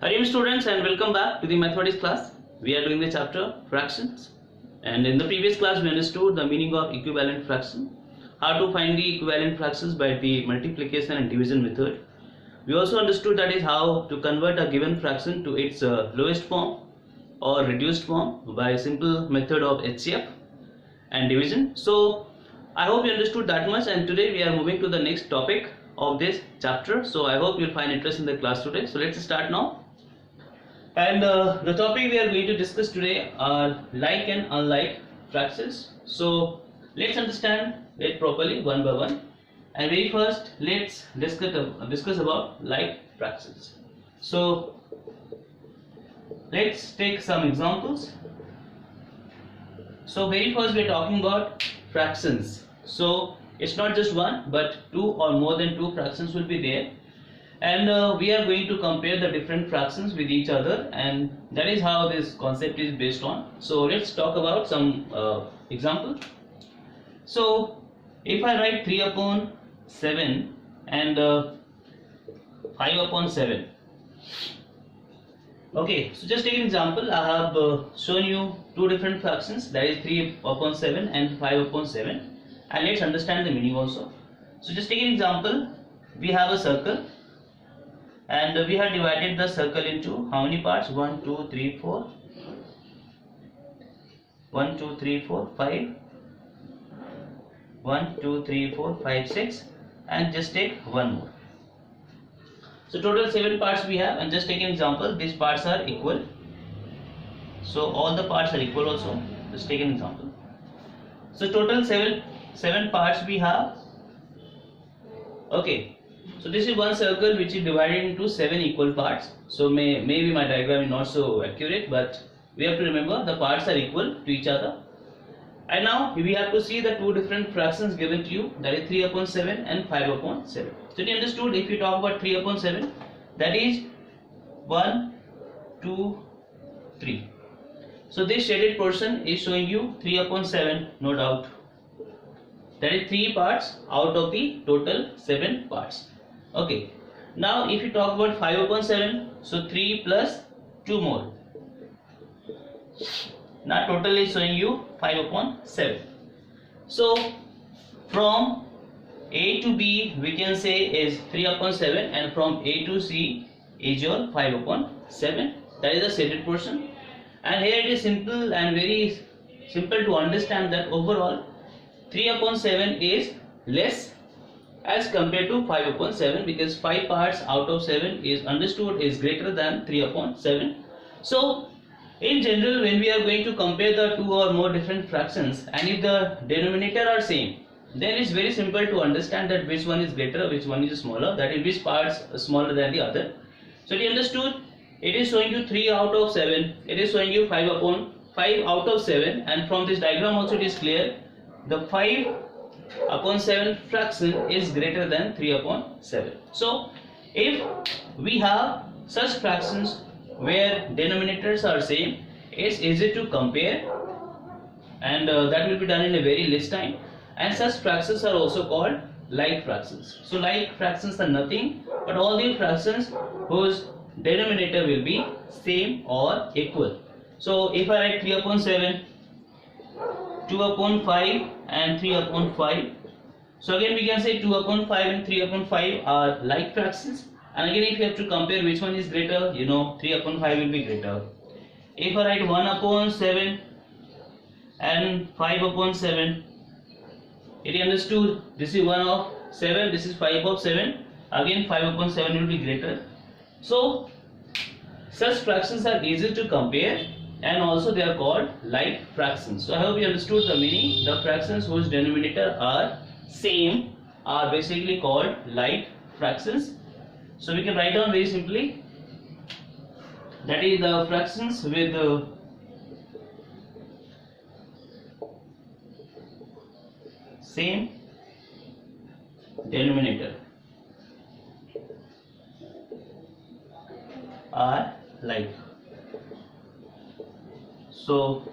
Hello students and welcome back to the mathematics class. We are doing the chapter fractions, and in the previous class we understood the meaning of equivalent fraction, how to find the equivalent fractions by the multiplication and division method. We also understood that is how to convert a given fraction to its lowest form or reduced form by a simple method of HCF and division. So I hope you understood that much, and today we are moving to the next topic of this chapter. So I hope you'll find interest in the class today. So let's start now. And the topic we are going to discuss today are like and unlike fractions. So let's understand it properly one by one. And very first, let's discuss about like fractions. So let's take some examples. So very first, we are talking about fractions. So it's not just one, but two or more than two fractions will be there. And we are going to compare the different fractions with each other, and that is how this concept is based on. So let's talk about some example. So if I write 3 upon 7 and 5 upon 7. Okay, so just take an example. I have shown you two different fractions, that is 3 upon 7 and 5 upon 7, and let's understand the meaning also. So just take an example. We have a circle, and we have divided the circle into how many parts? 1, 2, 3, 4. 1, 2, 3, 4, 5. 1, 2, 3, 4, 5, 6, and just take one more. So total 7 parts we have, and just take an example. These parts are equal. So all the parts are equal also. Just take an example. So total seven parts we have. Okay. So this is one circle which is divided into 7 equal parts. So maybe my diagram is not so accurate, but we have to remember the parts are equal to each other. And now we have to see the two different fractions given to you, that is 3 upon 7 and 5 upon 7. So you understood, if you talk about 3 upon 7, that is 1, 2, 3. So this shaded portion is showing you 3 upon 7, no doubt. That is 3 parts out of the total 7 parts. Okay, now if you talk about 5 upon 7, so 3 plus 2 more. Now total is showing you 5 upon 7. So from A to B we can say is 3 upon 7, and from A to C is your 5 upon 7. That is the shaded portion. And here it is simple and very simple to understand that overall 3 upon 7 is less as compared to 5 upon 7, because 5 parts out of 7 is understood is greater than 3 upon 7. So in general, when we are going to compare the two or more different fractions, and if the denominator are same, then it's very simple to understand that which one is greater, which one is smaller, that is which parts are smaller than the other. So you understood, it is showing you 3 out of 7, it is showing you 5 out of 7, and from this diagram also it is clear the 5 upon 7 fraction is greater than 3 upon 7. So if we have such fractions where denominators are same, it's easy to compare, and that will be done in a very less time. And such fractions are also called like fractions. So like fractions are nothing but all the fractions whose denominator will be same or equal. So if I write 3 upon 7, 2 upon 5 and 3 upon 5. So again we can say 2 upon 5 and 3 upon 5 are like fractions. And again if you have to compare which one is greater, 3 upon 5 will be greater. If I write 1 upon 7 and 5 upon 7, it is understood this is 1 of 7, this is 5 of 7, again 5 upon 7 will be greater. So such fractions are easy to compare, and also they are called like fractions. So I hope you understood the meaning. The fractions whose denominator are same are basically called like fractions. So we can write down very simply, that is the fractions with same denominator are like. So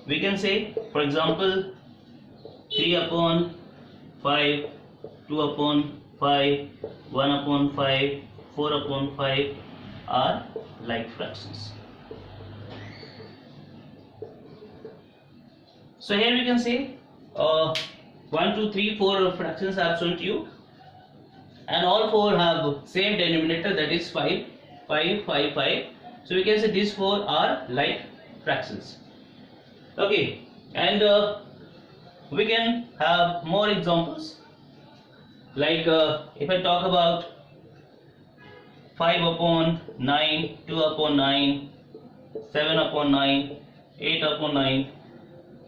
we can say, for example, 3 upon 5, 2 upon 5, 1 upon 5, 4 upon 5 are like fractions. So here we can say 1, 2, 3, 4 fractions I have shown to you, and all 4 have same denominator, that is 5, 5, 5, 5. So we can say these 4 are like fractions. Okay, and we can have more examples. Like if I talk about 5 upon 9, 2 upon 9, 7 upon 9, 8 upon 9.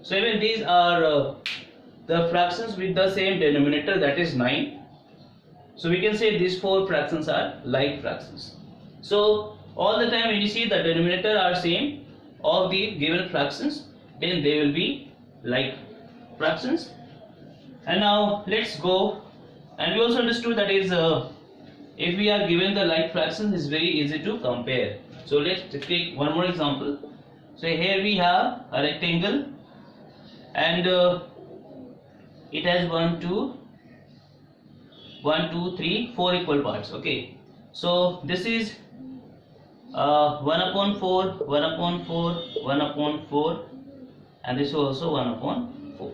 So even these are the fractions with the same denominator, that is 9. So we can say these 4 fractions are like fractions. So all the time when you see the denominator are same of the given fractions, then they will be like fractions. And now let's go, and we also understood that is if we are given the like fractions, it's very easy to compare. So let's take one more example. So here we have a rectangle, and it has 1, 2, 3, 4 equal parts. Okay, so this is 1 upon 4, 1 upon 4, 1 upon 4, and this is also 1 upon 4.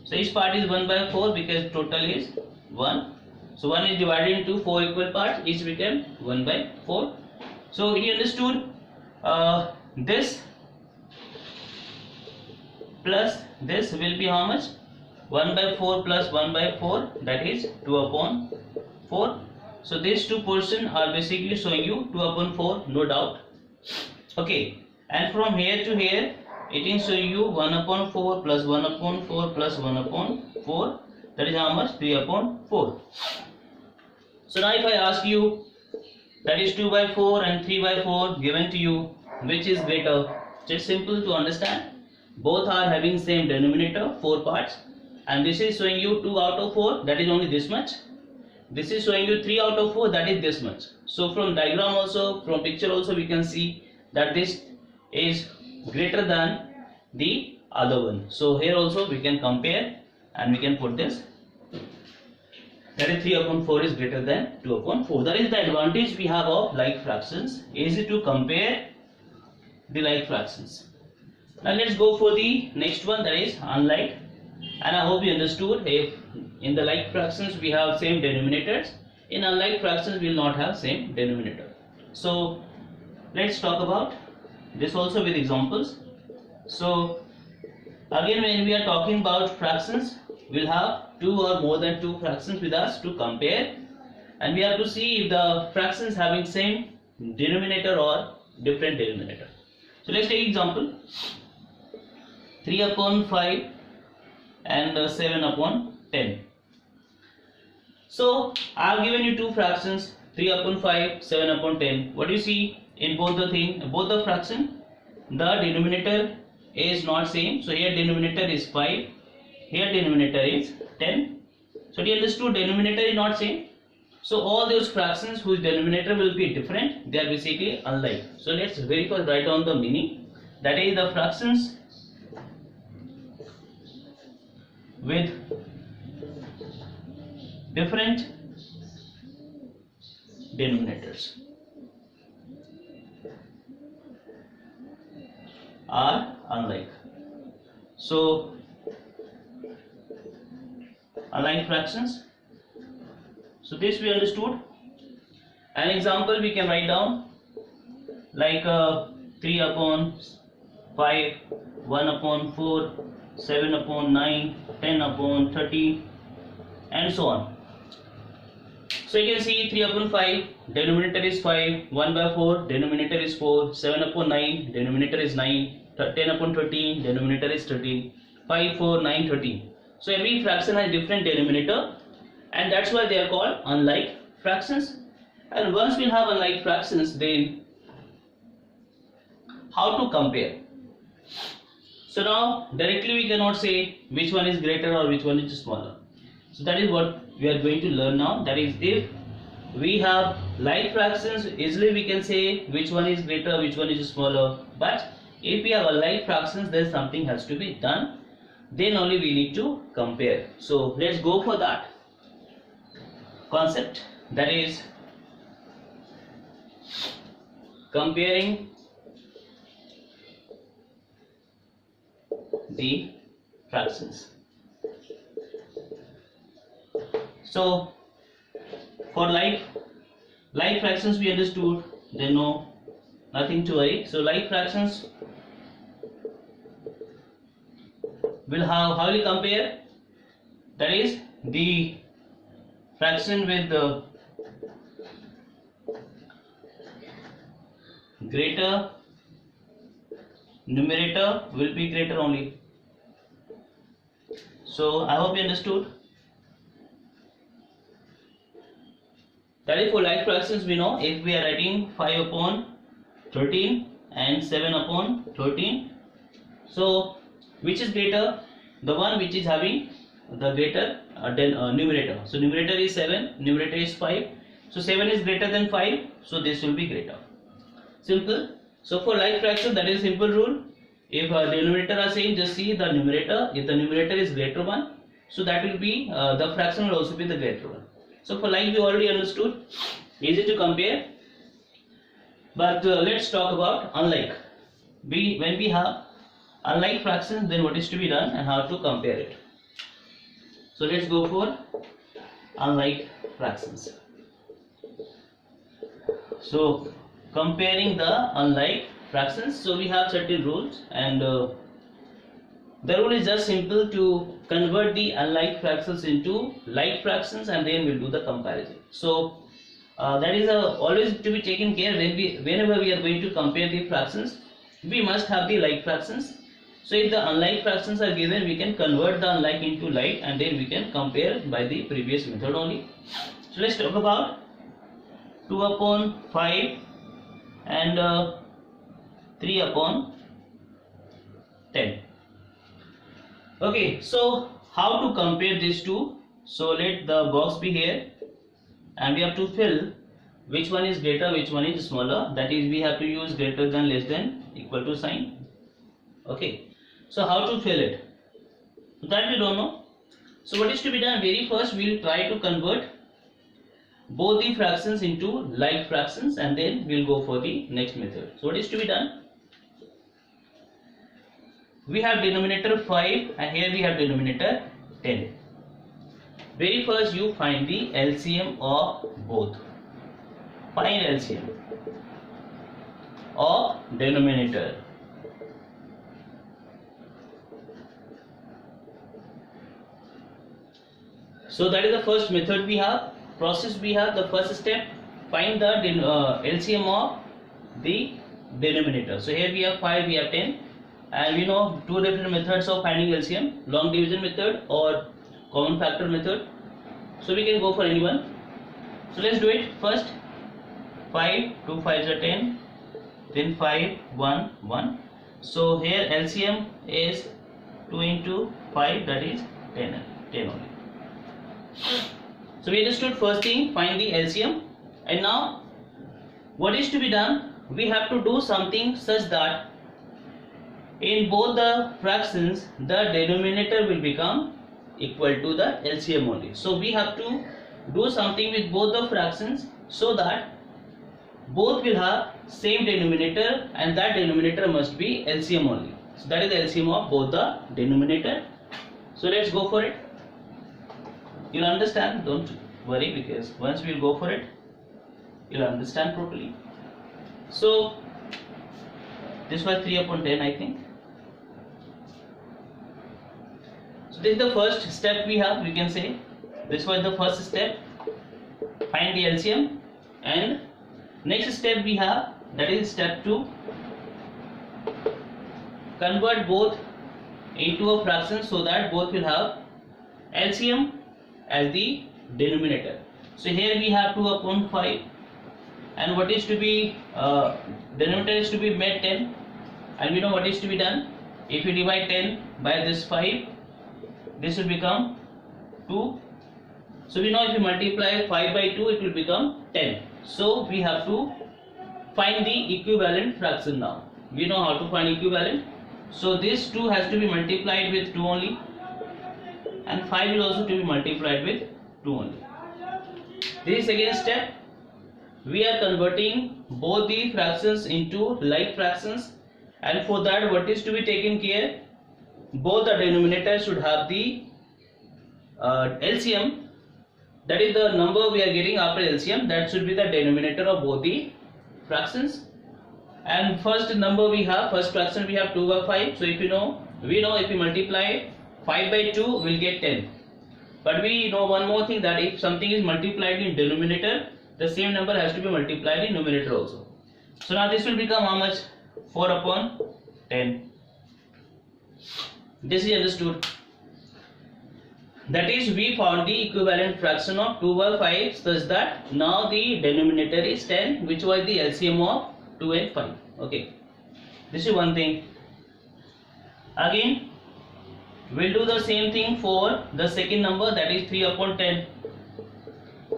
So each part is 1 by 4 because total is 1. So 1 is divided into 4 equal parts, each became 1 by 4. So we understood this plus this will be how much? 1 by 4 plus 1 by 4, that is 2 upon 4. So these two portions are basically showing you 2 upon 4, no doubt. Okay, and from here to here it is showing you 1 upon 4 plus 1 upon 4 plus 1 upon 4, that is how much? 3 upon 4. So now if I ask you, that is 2 by 4 and 3 by 4 given to you, which is greater? So it's simple to understand. Both are having same denominator, 4 parts, and this is showing you 2 out of 4, that is only this much. This is showing you 3 out of 4, that is this much. So from diagram also, from picture also, we can see that this is greater than the other one. So here also we can compare and we can put this, that is 3 upon 4 is greater than 2 upon 4. That is the advantage we have of like fractions, easy to compare the like fractions. Now let's go for the next one, that is unlike. And I hope you understood, if in the like fractions we have same denominators, in unlike fractions we will not have same denominator. So let's talk about this also with examples. So again, when we are talking about fractions, we will have 2 or more than 2 fractions with us to compare, and we have to see if the fractions having same denominator or different denominator. So let's take example 3 upon 5 and 7 upon 10. So I have given you 2 fractions, 3 upon 5, 7 upon 10. What do you see in both the fraction? The denominator is not same. So here denominator is 5, here denominator is 10. So you understood, denominator is not same. So all those fractions whose denominator will be different, they are basically unlike. So let's very first write down the meaning. That is the fractions with different denominators are unlike. So unlike fractions. So this we understood. An example we can write down like 3 upon 5, 1 upon 4, 7 upon 9, 10 upon 30, and so on. So you can see 3 upon 5, denominator is 5, 1 by 4, denominator is 4, 7 upon 9, denominator is 9, 10 upon 13, denominator is 13, 5, 4, 9, 13. So every fraction has different denominator, and that's why they are called unlike fractions. And once we have unlike fractions, then how to compare? So now directly we cannot say which one is greater or which one is smaller. So that is what we are going to learn now. That is, if we have like fractions, easily we can say which one is greater, which one is smaller. But if we have unlike fractions, then something has to be done. Then only we need to compare. So let's go for that concept. That is, comparing the fractions. So for like fractions we understood, then no, nothing to worry. So like fractions will have, how will compare? That is, the fraction with the greater numerator will be greater only. So I hope you understood. That is, for like fractions we know, if we are writing 5 upon 13 and 7 upon 13, so which is greater? The one which is having the greater numerator. So numerator is 7, numerator is 5. So 7 is greater than 5, so this will be greater. Simple. So for like fraction, that is simple rule. If denominator are same, just see the numerator. If the numerator is greater one, so that will be the fraction will also be the greater one. So for like we already understood, easy to compare. But let's talk about unlike. When we have unlike fractions, then what is to be done and how to compare it. So let's go for unlike fractions. So comparing the unlike fractions, so we have certain rules, and the rule is just simple to convert the unlike fractions into like fractions, and then we'll do the comparison. So that is always to be taken care whenever we are going to compare the fractions, we must have the like fractions. So if the unlike fractions are given, we can convert the unlike into like, and then we can compare by the previous method only. So let's talk about 2 upon 5 and 3 upon 10. Okay, so how to compare these two? So let the box be here, and we have to fill which one is greater, which one is smaller. That is, we have to use greater than, less than, equal to sign. Okay, so how to fill it? That we don't know. So what is to be done? Very first we will try to convert both the fractions into like fractions, and then we will go for the next method. So what is to be done? We have denominator 5 and here we have denominator 10. Very first you find the LCM of both. Find LCM of denominator. So that is the first method we have. Process we have. The first step, find the LCM of the denominator. So here we have 5, we have 10, and we know two different methods of finding LCM: long division method or common factor method. So we can go for any one. So let's do it. First, 5, 2 5s are 10, then 5, 1, 1. So here LCM is 2 into 5, that is 10 only. So we understood first thing, find the LCM, and now what is to be done? We have to do something such that in both the fractions the denominator will become equal to the LCM only. So we have to do something with both the fractions so that both will have same denominator, and that denominator must be LCM only. So that is the LCM of both the denominator. So let's go for it. You'll understand, don't worry, because once we'll go for it, you'll understand properly. So this was 3 upon 10, I think. So this is the first step we have, we can say. This was the first step, find the LCM, and next step we have, that is step 2, convert both into a fraction so that both will have LCM as the denominator. So here we have 2 upon 5, and what is to be denominator is to be made 10, and we know what is to be done. If you divide 10 by this 5, this will become 2. So we know if you multiply 5 by 2, it will become 10. So we have to find the equivalent fraction now. We know how to find equivalent. So this 2 has to be multiplied with 2 only, and 5 will also to be multiplied with 2 only. This is again step. We are converting both the fractions into like fractions, and for that what is to be taken care? Both the denominators should have the LCM, that is the number we are getting after LCM, that should be the denominator of both the fractions. And first number we have, first fraction we have 2 by 5. So if you know, we know if we multiply 5 by 2 we'll get 10. But we know one more thing, that if something is multiplied in denominator, the same number has to be multiplied in numerator also. So now this will become how much? 4 upon 10. This is understood. That is, we found the equivalent fraction of 2 by 5 such that now the denominator is 10, which was the LCM of 2 and 5. Okay, this is one thing. Again, we'll do the same thing for the second number, that is 3 upon 10.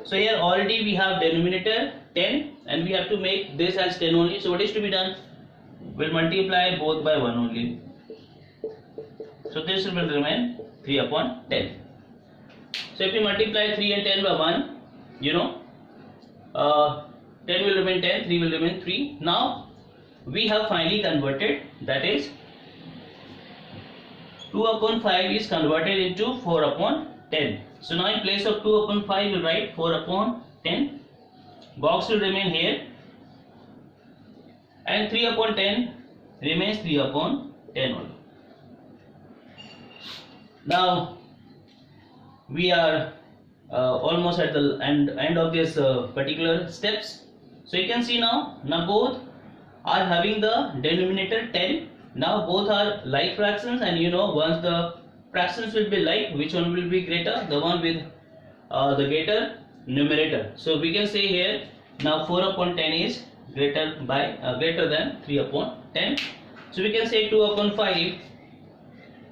So here already we have denominator 10 and we have to make this as 10 only. So what is to be done? We'll multiply both by 1 only. So this will remain 3 upon 10. So if you multiply 3 and 10 by 1, you know, 10 will remain 10, 3 will remain 3. Now we have finally converted, that is 2 upon 5 is converted into 4 upon 10. So now in place of 2 upon 5 we'll write 4 upon 10. Box will remain here, and 3 upon 10 remains 3 upon 10 only. Now we are almost at the end of this particular steps. So you can see now both are having the denominator 10. Now both are like fractions, and you know, once the fractions will be like, which one will be greater? The one with the greater numerator. So we can say here now 4 upon 10 is greater than 3 upon 10. So we can say 2 upon 5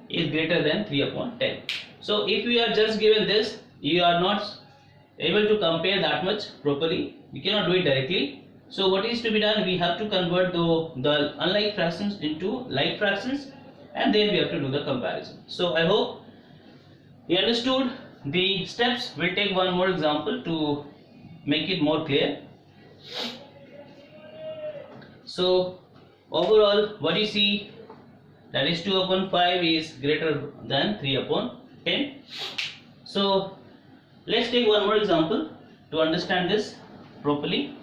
is greater than 3 upon 10. So if we are just given this, you are not able to compare that much properly. You cannot do it directly. So what is to be done? We have to convert the unlike fractions into like fractions, and then we have to do the comparison. So I hope you understood the steps. We'll take one more example to make it more clear. So overall what you see, that is 2 upon 5 is greater than 3 upon 10. So let's take one more example to understand this properly,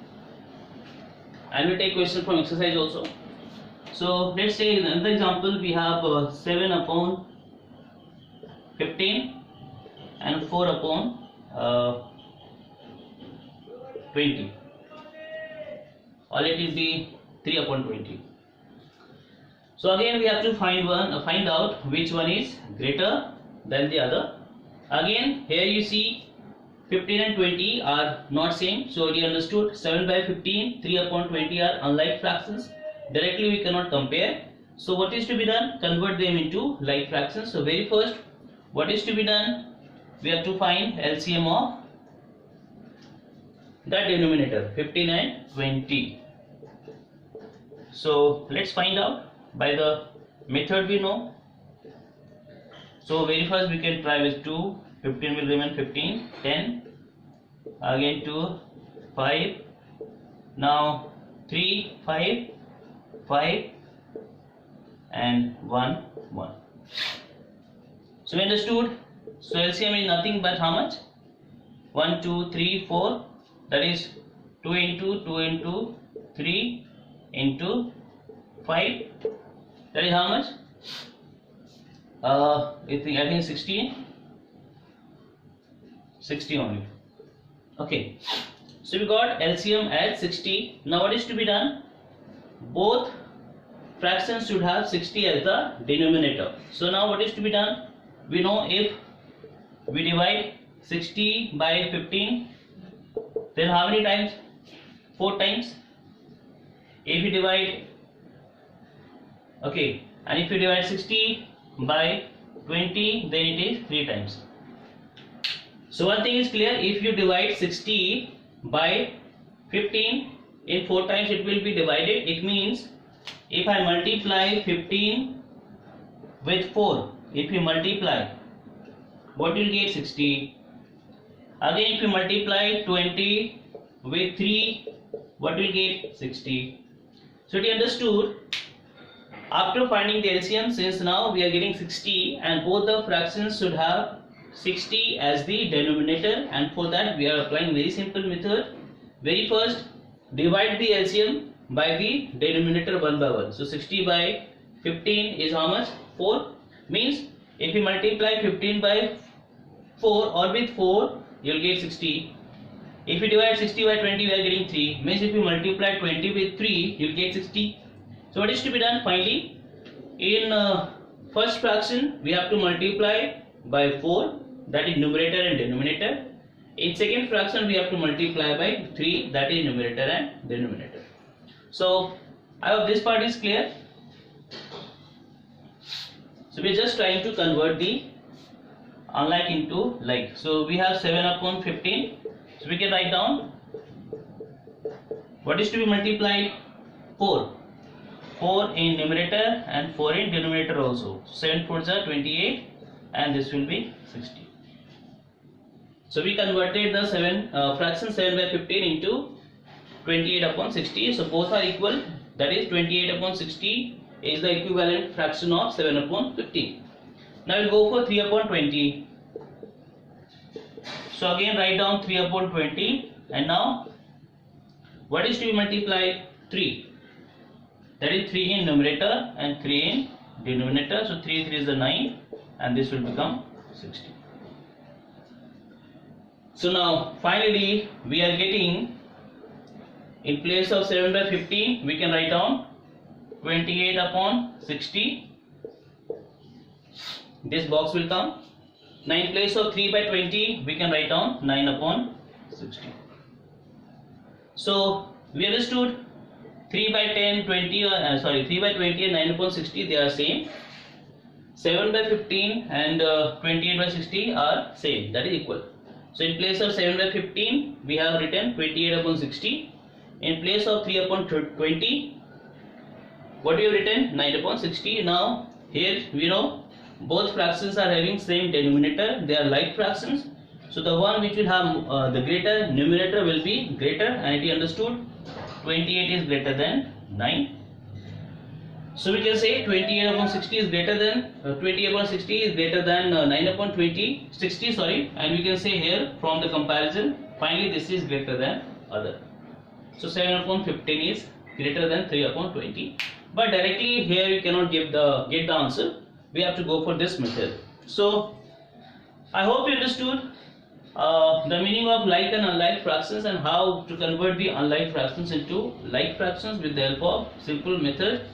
and we'll take question from exercise also. So let's say in another example we have 7 upon 15 and 4 upon 20, or let it be 3 upon 20. So again we have to find out which one is greater than the other. Again here you see 15 and 20 are not same, so already understood. 7 by 15, 3 upon 20 are unlike fractions. Directly we cannot compare. So what is to be done? Convert them into like fractions. So very first, what is to be done? We have to find LCM of the denominator 15 and 20. So let's find out by the method we know. So very first we can try with 2, 15 will remain 15, 10, again 2, 5, now 3, 5, 5 and 1, 1. So we understood. So LCM is nothing but how much? 1, 2, 3, 4, that is 2 into 2 into 3 into 5, that is how much? I think 60 only. Okay, so we got LCM at 60. Now what is to be done? Both fractions should have 60 as the denominator. So now what is to be done? We know if we divide 60 by 15, then how many times? 4 times. If we divide, okay, and if you divide 60 by 20, then it is 3 times. So one thing is clear, if you divide 60 by 15 in 4 times, it will be divided. It means if I multiply 15 with 4, if you multiply, what will get? 60. Again if you multiply 20 with 3, what will get? 60. So it understood, after finding the LCM, since now we are getting 60 and both the fractions should have 60 as the denominator, and for that we are applying very simple method. Very first, divide the LCM by the denominator one by one. So 60 by 15 is how much? 4. Means if you multiply 15 by 4 or with 4, you will get 60. If you divide 60 by 20, we are getting 3. Means if you multiply 20 with 3, you will get 60. So what is to be done finally? In first fraction, we have to multiply by 4, that is numerator and denominator. In second fraction, we have to multiply by 3, that is numerator and denominator. So I hope this part is clear. So we are just trying to convert the unlike into like. So we have 7 upon 15. So we can write down what is to be multiplied? 4. 4 in numerator and 4 in denominator also. 7 4s are 28 and this will be 60. So we converted the fraction 7 by 15 into 28 upon 60. So both are equal, that is 28 upon 60 is the equivalent fraction of 7 upon 15. Now we'll go for 3 upon 20. So again write down 3 upon 20, and now what is to be multiplied? 3. That is 3 in numerator and 3 in denominator. So 3 3 is the 9 and this will become 60. So now finally we are getting, in place of 7 by 15 we can write down 28 upon 60. This box will come. Now in place of 3 by 20 we can write down 9 upon 60. So we understood 3 by 10, 20 3 by 20 and 9 upon 60 they are same. 7 by 15 and 28 by 60 are same, that is equal. So in place of 7 by 15 we have written 28 upon 60. In place of 3 upon 20, what we have written? 9 upon 60. Now here we know both fractions are having same denominator, they are like fractions. So the one which will have the greater numerator will be greater, and it is understood 28 is greater than 9. So we can say 28 upon 60 is greater than 20 upon 60 is greater than 9 upon 60 sorry, and we can say here from the comparison finally this is greater than other. So 7 upon 15 is greater than 3 upon 20, but directly here you cannot get the answer. We have to go for this method. So I hope you understood the meaning of like and unlike fractions and how to convert the unlike fractions into like fractions with the help of simple method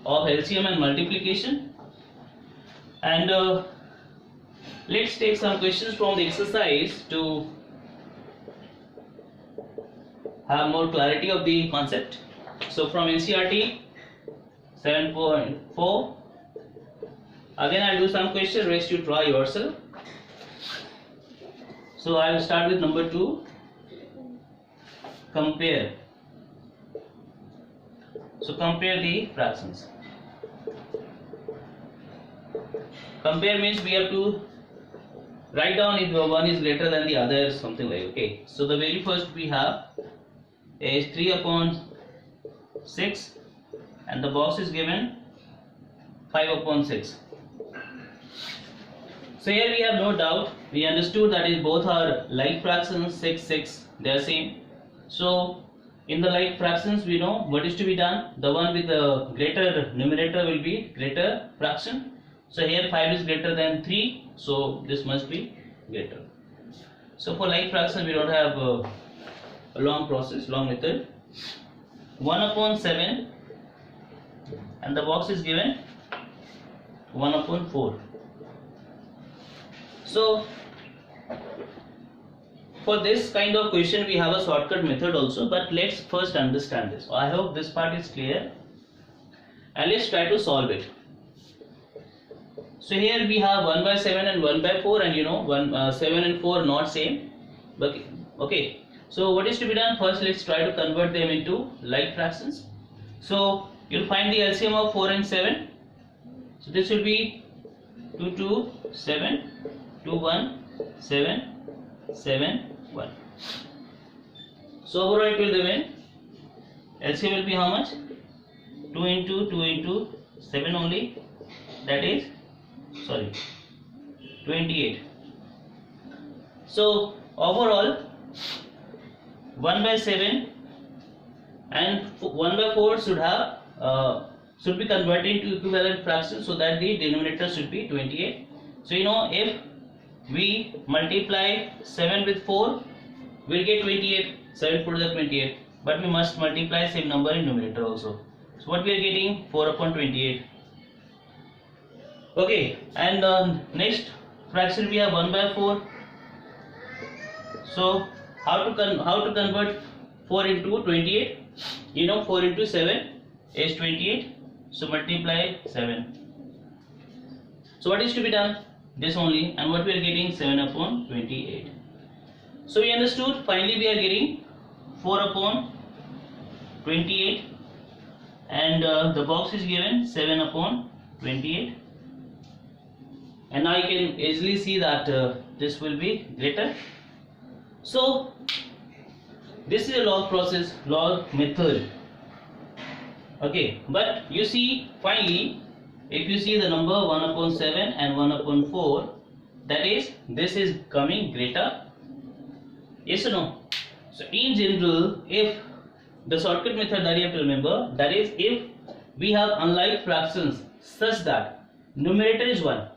of LCM and multiplication. And let's take some questions from the exercise to have more clarity of the concept. So from NCERT 7.4, again I will do some question, rest you try yourself. So I will start with number 2. Compare. So compare the fractions. Compare means we have to write down if one is greater than the other, something like, okay. So the very first we have is 3 upon 6 and the box is given 5 upon 6. So here we have no doubt, we understood that is both are like fractions, 6 6 they are same. So in the like fractions we know what is to be done, the one with the greater numerator will be greater fraction. So here 5 is greater than 3, so this must be greater. So for like fraction we don't have a long process, long method. 1 upon 7 and the box is given 1 upon 4. So for this kind of question we have a shortcut method also, but let's first understand this. I hope this part is clear and let's try to solve it. So here we have 1 by 7 and 1 by 4, and you know 7 and 4 not same. But okay, so what is to be done? First let's try to convert them into like fractions. So you'll find the LCM of 4 and 7. So this will be 2 2 7 2 1 7 7 1. So overall it will remain, LCM will be how much? 2 into 2 into 7 only, that is 28. So overall 1 by 7 and 1 by 4 should be converted into equivalent fractions, so that the denominator should be 28. So you know, if we multiply 7 with 4, we'll get 28. 7 4 is 28, but we must multiply same number in numerator also. So what we are getting? 4 upon 28. Okay, and next fraction we have 1 by 4. So how to convert 4 into 28? You know, 4 into 7 is 28. So multiply 7. So what is to be done? This only, and what we are getting? 7 upon 28. So we understood. Finally we are getting 4 upon 28, and the box is given 7 upon 28, and now you can easily see that this will be greater. So this is a log process, log method. Okay, but you see, finally if you see the number 1 upon 7 and 1 upon 4, that is, this is coming greater. Yes or no? So in general, if the shortcut method that you have to remember, that is, if we have unlike fractions such that numerator is 1.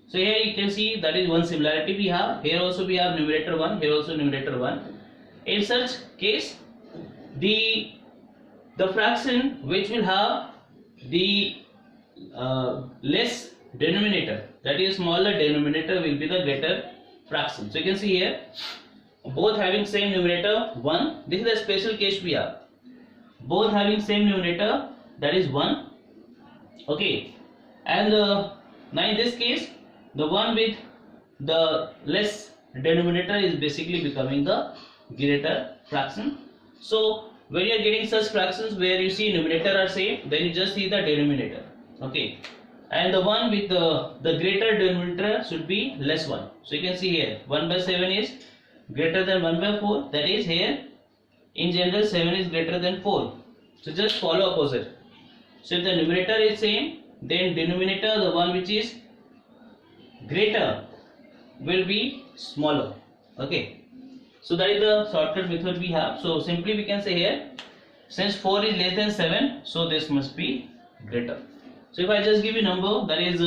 So here you can see that is one similarity we have. Here also we have numerator 1, here also numerator 1. In such case, the fraction which will have the less denominator, that is smaller denominator, will be the greater fraction. So you can see here, both having same numerator 1. This is a special case we have. Both having same numerator, that is 1. Okay, and now in this case, the one with the less denominator is basically becoming the greater fraction. So when you are getting such fractions where you see numerator are same, then you just see the denominator. Okay, and the one with the greater denominator should be less 1. So you can see here 1 by 7 is greater than 1 by 4, that is, here in general 7 is greater than 4. So just follow opposite. So if the numerator is same, then denominator, the one which is greater, will be smaller. Okay, so that is the shortcut method we have. So simply we can say here, since 4 is less than 7, so this must be greater. So if I just give you number, that is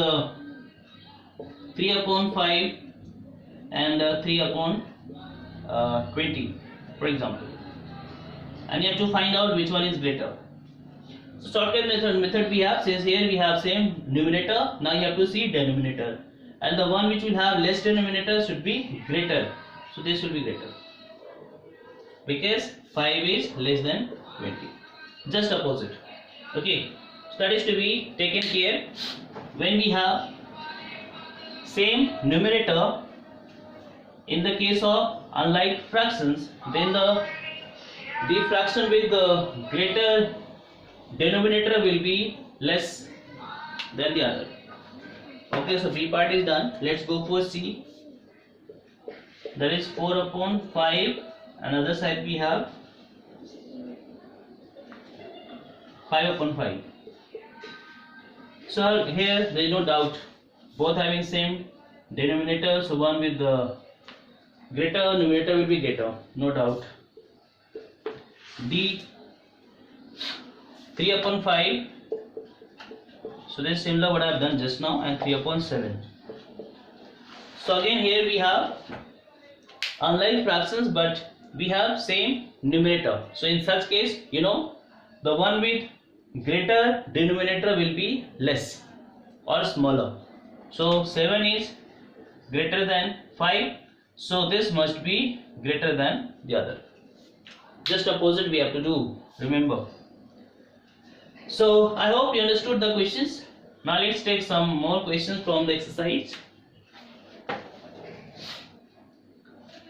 3 upon 5 and 3 upon 20, for example, and you have to find out which one is greater. So shortcut method we have, since here we have same numerator, now you have to see denominator, and the one which will have less denominator should be greater. So this will be greater because 5 is less than 20. Just opposite. Okay, so that is to be taken care when we have same numerator. In the case of unlike fractions, then the fraction with the greater denominator will be less than the other. Okay, so B part is done. Let's go for C. That is 4 upon 5. Another side we have 5 upon 5. So here there is no doubt, both having same denominator, so one with the greater numerator will be greater, no doubt. D 3 upon 5. So this is similar what I have done just now, and 3 upon 7. So again here we have unlike fractions, but we have same numerator. So in such case, you know, the one with greater denominator will be less or smaller. So 7 is greater than 5, so this must be greater than the other. Just opposite we have to do, remember. So I hope you understood the questions. Now let's take some more questions from the exercise.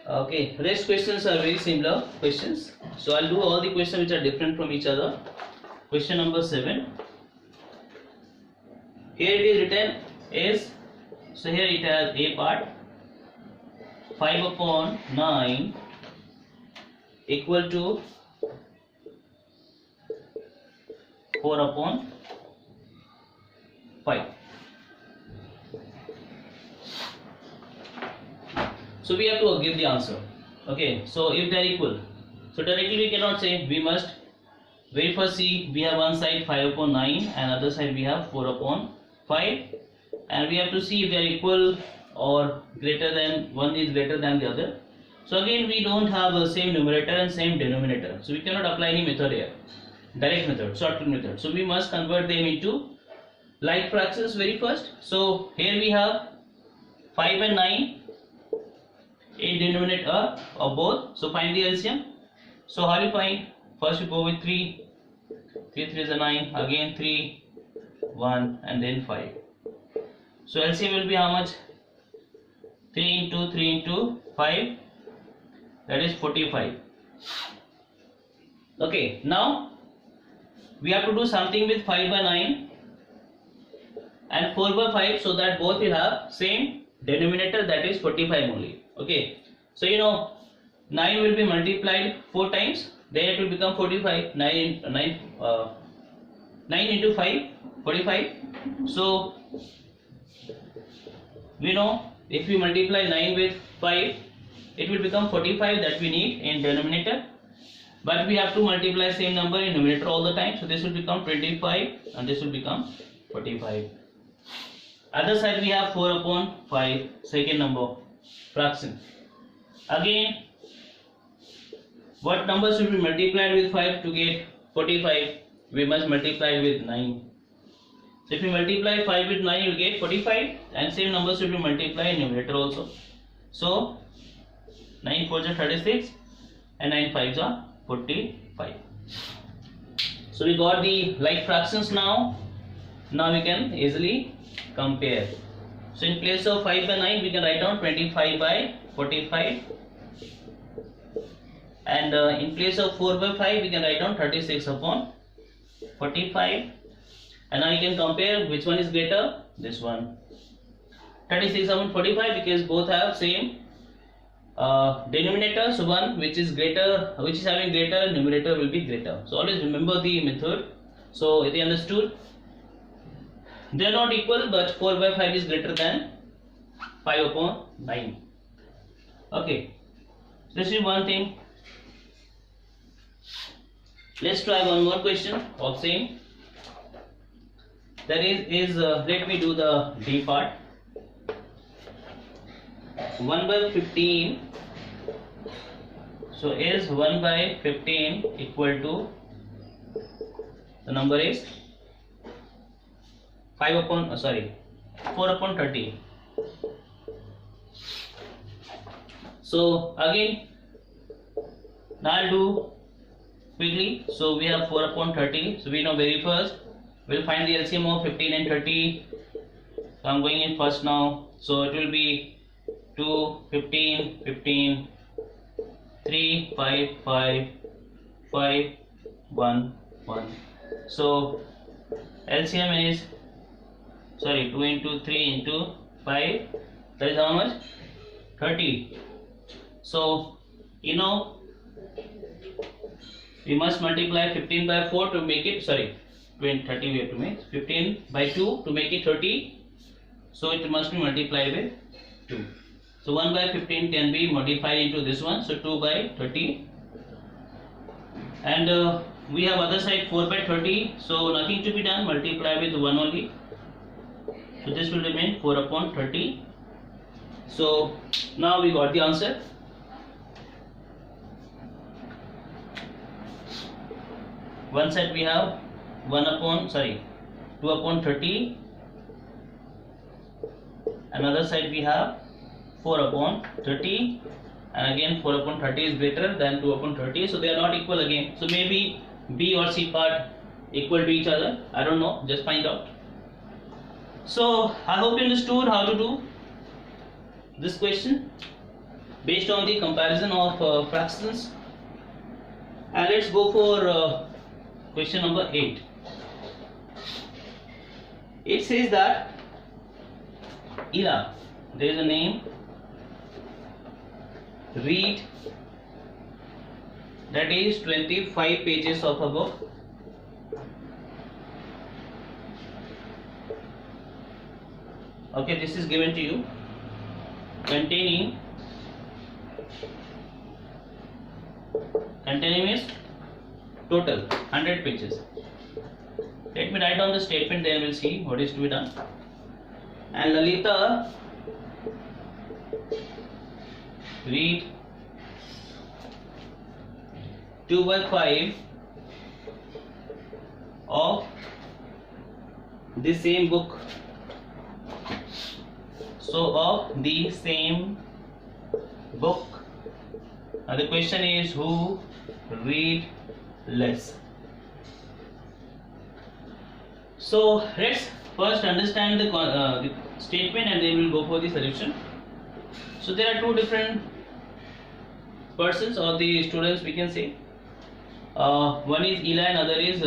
Okay, rest questions are very similar questions. So I'll do all the questions which are different from each other. Question number 7. Here it is written is, so here it has A part, 5 upon 9 equal to 4 upon 5. So we have to give the answer. Okay, so if they are equal, so directly we cannot say, we must very first see, we have one side 5 upon 9 and other side we have 4 upon 5, and we have to see if they are equal or greater than, one is greater than the other. So again we don't have the same numerator and same denominator, so we cannot apply any method here, direct method, shortcut method. So we must convert them into like fractions very first. So here we have 5 and 9, a denominator of both, so find the LCM. So how do you find? First we go with 3, 3 is a 9, again 3, 1 and then 5. So LCM will be how much? 3 into 3 into 5, that is 45. Okay, now we have to do something with 5 by 9 and 4 by 5, so that both will have same denominator, that is 45 only. Okay, so you know 9 will be multiplied 4 times, then it will become 45. 9 into 5, 45. So we know if we multiply 9 with 5, it will become 45 that we need in denominator, but we have to multiply same number in numerator all the time. So this will become 25 and this will become 45. Other side we have 4 upon 5, second number fraction. Again, what number should be multiplied with 5 to get 45? We must multiply with 9. So if you multiply 5 with 9, you will get 45, and same number should be multiplied in numerator also. So 9 4s are 36 and 9 5s are 45. So we got the like fractions now. Now we can easily compare. So in place of 5 by 9, we can write down 25 by 45. And in place of 4 by 5, we can write down 36 upon 45. And now you can compare which one is greater. This one, 36 upon 45, because both have same denominator. So one which is greater, which is having greater, numerator will be greater. So always remember the method. So it is understood. They are not equal, but 4 by 5 is greater than 5 upon 9. Okay, this is one thing. Let's try one more question of same. That is let me do the D part. 1 by 15. So is 1 by 15 equal to, the number is 4 upon 30. So again, now I'll do quickly. So we have 4 upon 30. So we know very first we'll find the LCM of 15 and 30. So I'm going in first now. So it will be 2, 15, 15, 3, 5, 5, 5, 1, 1. So LCM is 2 into 3 into 5. That is how much? 30. So you know we must multiply 15 by 4 to make it 30 we have to make 15 by 2 to make it 30. So it must be multiplied with 2. So 1 by 15 can be modified into this one. So 2 by 30. And we have other side 4 by 30. So nothing to be done. Multiply with 1 only. So this will remain 4 upon 30. So now we got the answer. One side we have 2 upon 30. Another side we have 4 upon 30. And again 4 upon 30 is greater than 2 upon 30. So they are not equal again. So maybe B or C part equal to each other. I don't know. Just find out. So I hope you understood how to do this question based on the comparison of fractions. And let's go for question number 8. It says that Ira, there is a name, read that is 25 pages of a book. Okay, this is given to you, containing is total 100 pages. Let me write down the statement, then we'll see what is to be done. And Lalita read 2/5 of the same book. So of the same book. Now the question is, who read less? So let's first understand the statement, and then we'll go for the solution. So there are two different persons or the students, we can say. One is Ela and other is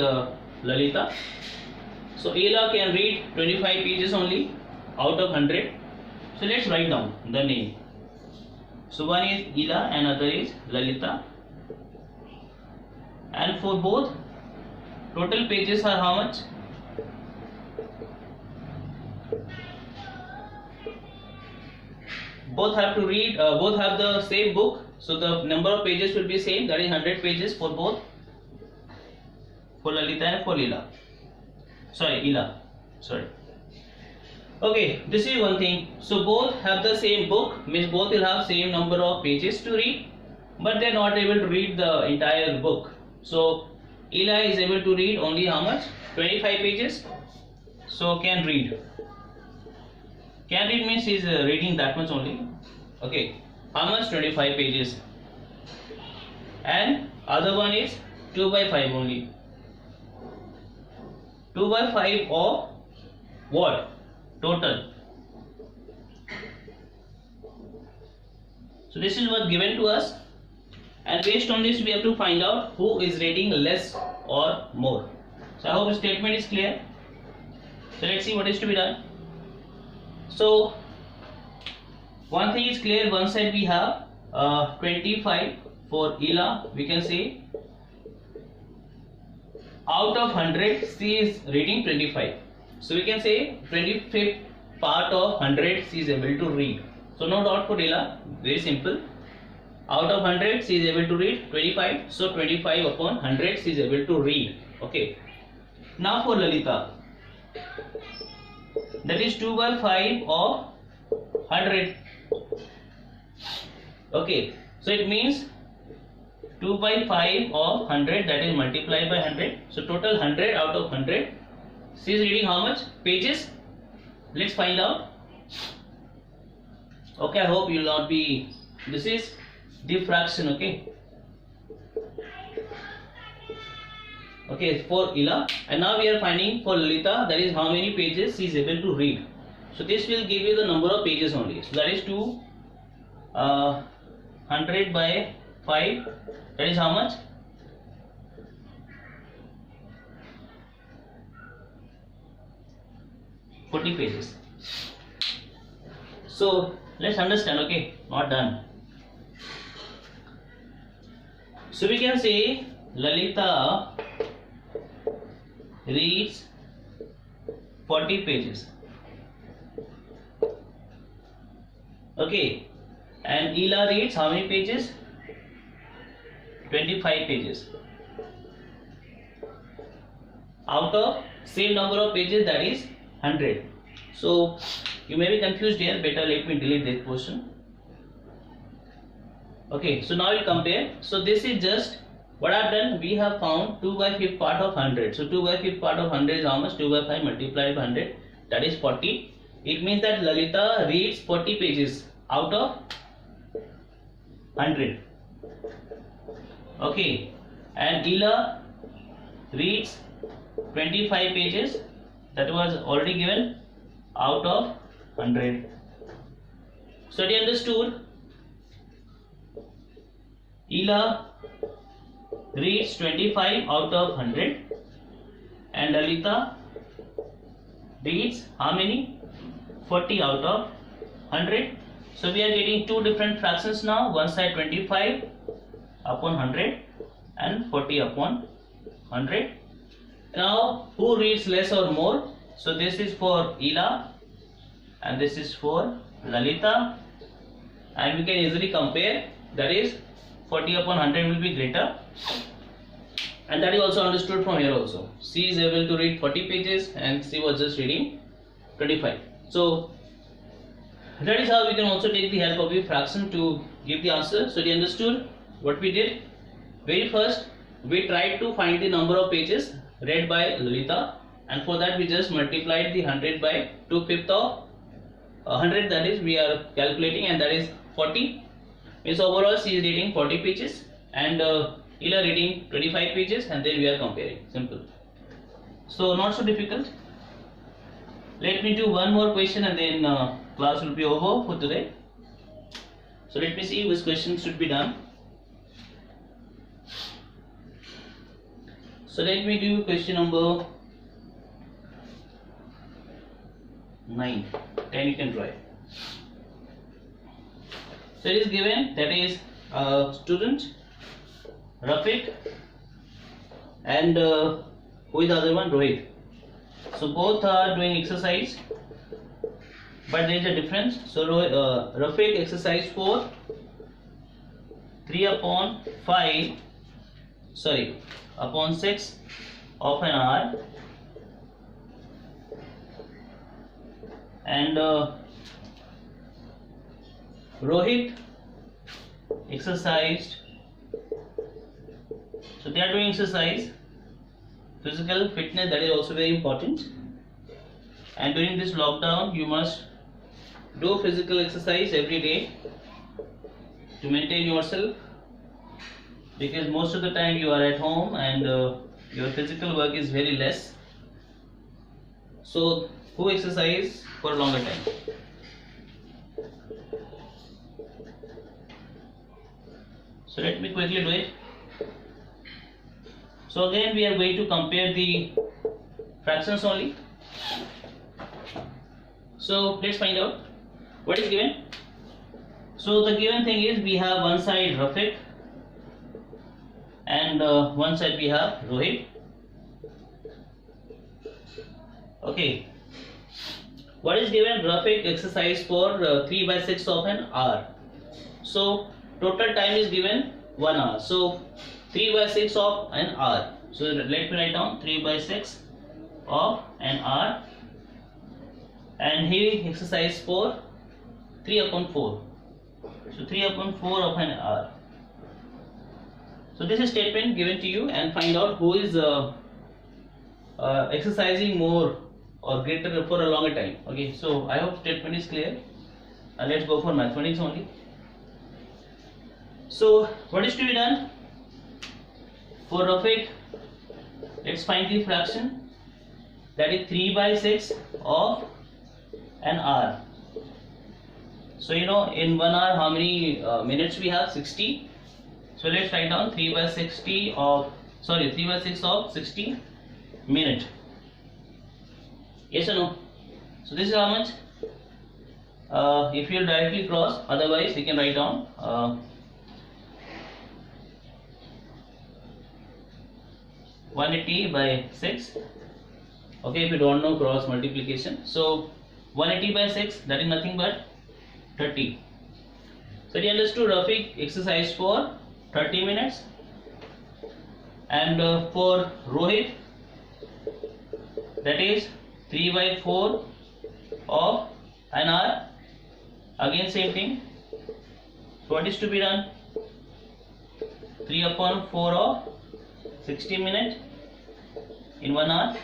Lalita. So Ela can read 25 pages only out of 100. So let's write down the name. So one is Ela and other is Lalita. And for both, total pages are how much? Both have to read, both have the same book. So the number of pages will be same, that is 100 pages for both, for Lalita and for Ela. Okay, this is one thing. So both have the same book, means both will have same number of pages to read, but they are not able to read the entire book. So Ela is able to read only how much? 25 pages. So can read. Can read means he is reading that much only. Okay, how much? 25 pages. And other one is 2/5 only. 2/5 of what? Total. So this is what given to us, and based on this we have to find out who is reading less or more. So I hope the statement is clear. So let's see what is to be done. So one thing is clear, one side we have 25 for Ela, we can say out of 100 she is reading 25. So we can say 25th part of 100 she is able to read. So no doubt for Ela, very simple. Out of 100 she is able to read 25. So 25 upon 100 she is able to read. Okay. Now for Lalita, that is 2/5 of 100. Okay. So it means 2/5 of 100, that is multiplied by 100. So total 100 out of 100. She is reading how much pages? Let's find out. Okay, I hope you will not be. This is the fraction. Okay. Okay, for Ela, and now we are finding for Lalita, that is how many pages she is able to read. So this will give you the number of pages only. So that is 200 by 5. That is how much? 40 pages. So let's understand. Okay, not done. So we can say Lalita reads 40 pages. Okay, and Ela reads how many pages? 25 pages. Out of same number of pages, that is 100. So you may be confused here. Better let me delete this portion. Okay, so now we compare. So this is just what I've done. We have found 2/5 part of 100. So 2/5 part of 100 is how much? 2/5 multiplied by 100, that is 40. It means that Lalita reads 40 pages out of 100. Okay, and Ela reads 25 pages, that was already given, out of 100. So you understood, Ela reads 25 out of 100 and Lalita reads how many? 40 out of 100. So we are getting two different fractions now. One side 25 upon 100 and 40 upon 100. Now who reads less or more? So this is for Ela and this is for Lalita, and we can easily compare, that is 40 upon 100 will be greater, and that is also understood from here also. C is able to read 40 pages and C was just reading 25. So that is how we can also take the help of the fraction to give the answer. So you understood what we did? Very first we tried to find the number of pages read by Lalita, and for that we just multiplied the 100 by 2/5 of 100, that is we are calculating, and that is 40. Means overall she is reading 40 pages and Ela reading 25 pages, and then we are comparing. Simple. So not so difficult. Let me do one more question and then class will be over for today. So let me see which question should be done. So let me do question number 9, 10 you can try. So it is given, that is student Rafiq and who is the other one? Rohit. So both are doing exercise, but there is a difference. So Rafiq exercise for 3 upon 5, sorry, upon 6 of an hour, and Rohit exercised. So they are doing exercise, physical fitness, that is also very important, and during this lockdown you must do physical exercise every day to maintain yourself, because most of the time you are at home and your physical work is very less. So who exercise for a longer time? So let me quickly do it. So again we are going to compare the fractions only. So let's find out what is given. So the given thing is we have one side Rafiq and one side we have Rohit. Okay. What is given? Rafiq exercise for 3 by 6 of an hour. So total time is given 1 hour. So 3 by 6 of an hour. So let me write down 3 by 6 of an hour, and he exercised for 3 upon 4. So 3 upon 4 of an hour. So this is statement given to you, and find out who is exercising more or greater for a longer time. Okay, so I hope statement is clear. Let's go for mathematics only. So what is to be done? For Rafiq, let's find the fraction, that is 3 by 6 of an hour. So you know in 1 hour how many minutes we have? 60. So let's write down 3 by 60 of, sorry, 3 by 6 of 60 minute. Yes or no? So this is how much? If you directly cross, otherwise you can write down 180 by 6. Okay, if you don't know cross multiplication. So 180 by 6, that is nothing but 30. So you understood Rafiq exercise for 30 minutes, and for Rohit, that is 3 by 4 of an hour. Again same thing. So what is to be done? 3 upon 4 of 60 minutes in 1 hour.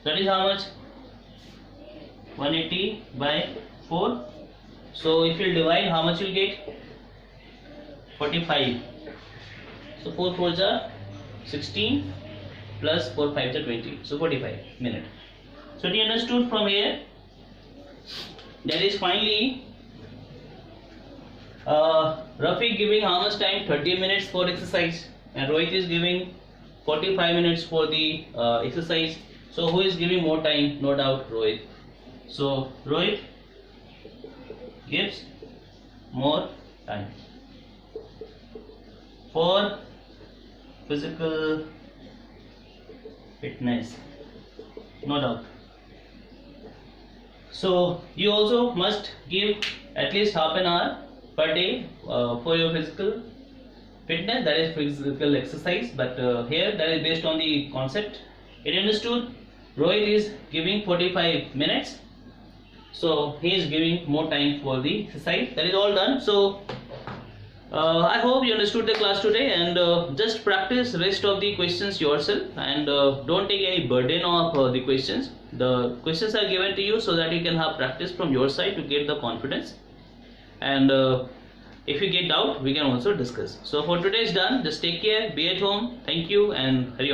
That is how much? 180 by 4. So if you divide, how much you'll get? 45. So 4 4s are 16 plus 4 5s are 20. So 45 minutes. So you understood from here. That is finally Rafiq giving how much time? 30 minutes for exercise, and Rohit is giving 45 minutes for the exercise. So who is giving more time? No doubt Rohit. So Rohit gives more time. For physical fitness, no doubt. So you also must give at least half an hour per day for your physical fitness, that is physical exercise. But here that is based on the concept. It understood. Rohit is giving 45 minutes, so he is giving more time for the exercise. That is all done. So I hope you understood the class today, and just practice rest of the questions yourself, and don't take any burden of the questions. The questions are given to you so that you can have practice from your side to get the confidence, and if you get doubt we can also discuss. So for today is done. Just take care, be at home. Thank you, and Hari Om.